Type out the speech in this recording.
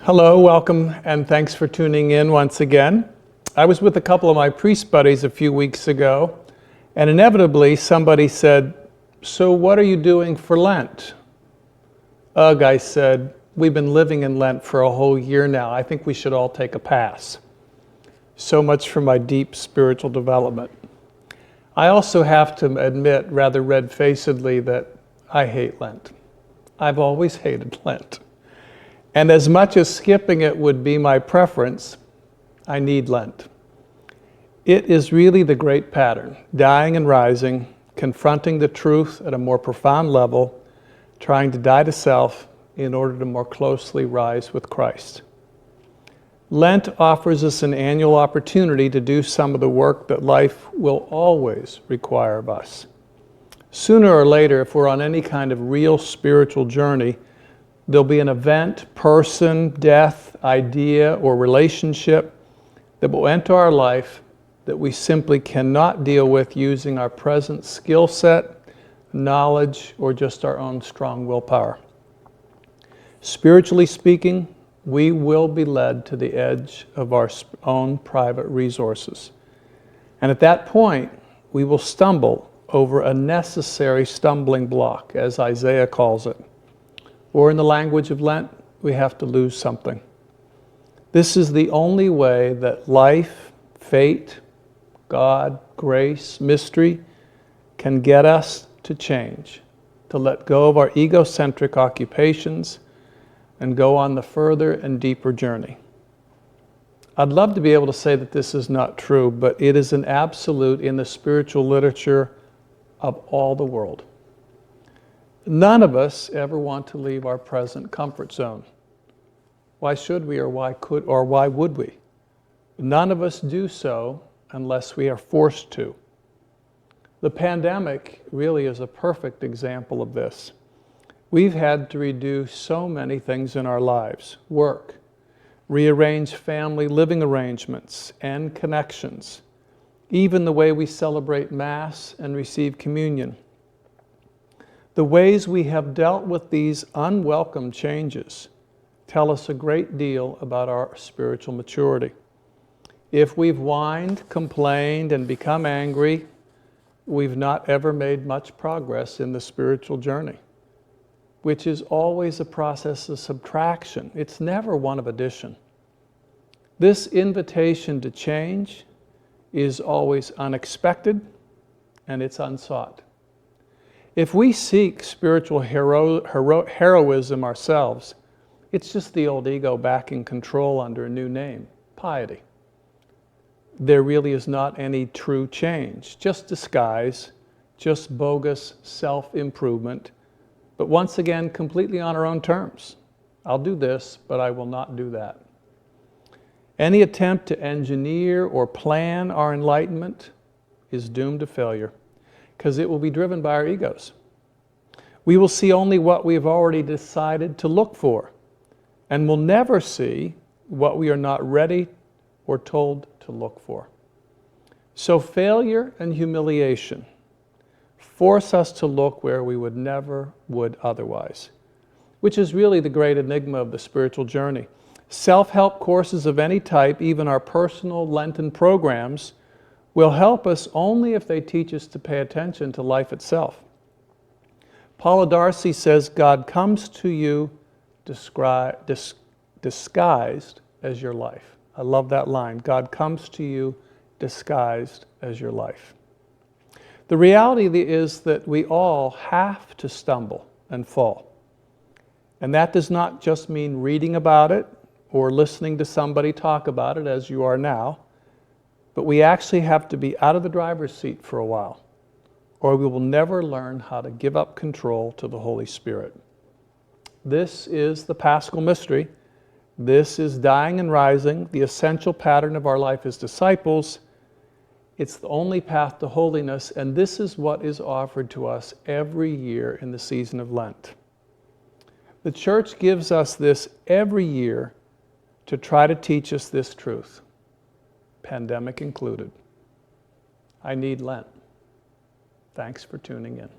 Hello, welcome, and thanks for tuning in once again. I was with a couple of my priest buddies a few weeks ago, and inevitably somebody said, "So what are you doing for Lent?" Ugh, I said, "We've been living in Lent for a whole year now. I think we should all take a pass." So much for my deep spiritual development. I also have to admit, rather red-facedly, that I hate Lent. I've always hated Lent. And as much as skipping it would be my preference, I need Lent. It is really the great pattern, dying and rising, confronting the truth at a more profound level, trying to die to self in order to more closely rise with Christ. Lent offers us an annual opportunity to do some of the work that life will always require of us. Sooner or later, if we're on any kind of real spiritual journey, there'll be an event, person, death, idea, or relationship that will enter our life that we simply cannot deal with using our present skill set, knowledge, or just our own strong willpower. Spiritually speaking, we will be led to the edge of our own private resources. And at that point, we will stumble over a necessary stumbling block, as Isaiah calls it. Or in the language of Lent, we have to lose something. This is the only way that life, fate, God, grace, mystery can get us to change, to let go of our egocentric occupations and go on the further and deeper journey. I'd love to be able to say that this is not true, but it is an absolute in the spiritual literature of all the world. None of us ever want to leave our present comfort zone. Why should we, or why would we? None of us do so unless we are forced to. The pandemic really is a perfect example of this. We've had to reduce so many things in our lives: work, rearrange family living arrangements and connections, even the way we celebrate Mass and receive communion. The ways we have dealt with these unwelcome changes tell us a great deal about our spiritual maturity. If we've whined, complained, and become angry, we've not ever made much progress in the spiritual journey, which is always a process of subtraction. It's never one of addition. This invitation to change is always unexpected, and it's unsought. If we seek spiritual heroism ourselves, it's just the old ego back in control under a new name, piety. There really is not any true change, just disguise, just bogus self-improvement, but once again, completely on our own terms. I'll do this, but I will not do that. Any attempt to engineer or plan our enlightenment is doomed to failure, because it will be driven by our egos. We will see only what we have already decided to look for, and will never see what we are not ready or told to look for. So failure and humiliation force us to look where we never would otherwise, which is really the great enigma of the spiritual journey. Self-help courses of any type, even our personal Lenten programs, will help us only if they teach us to pay attention to life itself. Paula Darcy says, God comes to you disguised as your life. I love that line. God comes to you disguised as your life. The reality is that we all have to stumble and fall. And that does not just mean reading about it or listening to somebody talk about it, as you are now, but we actually have to be out of the driver's seat for a while, or we will never learn how to give up control to the Holy Spirit. This is the Paschal mystery. This is dying and rising, the essential pattern of our life as disciples. It's the only path to holiness, and this is what is offered to us every year in the season of Lent. The Church gives us this every year to try to teach us this truth, pandemic included. I need Lent. Thanks for tuning in.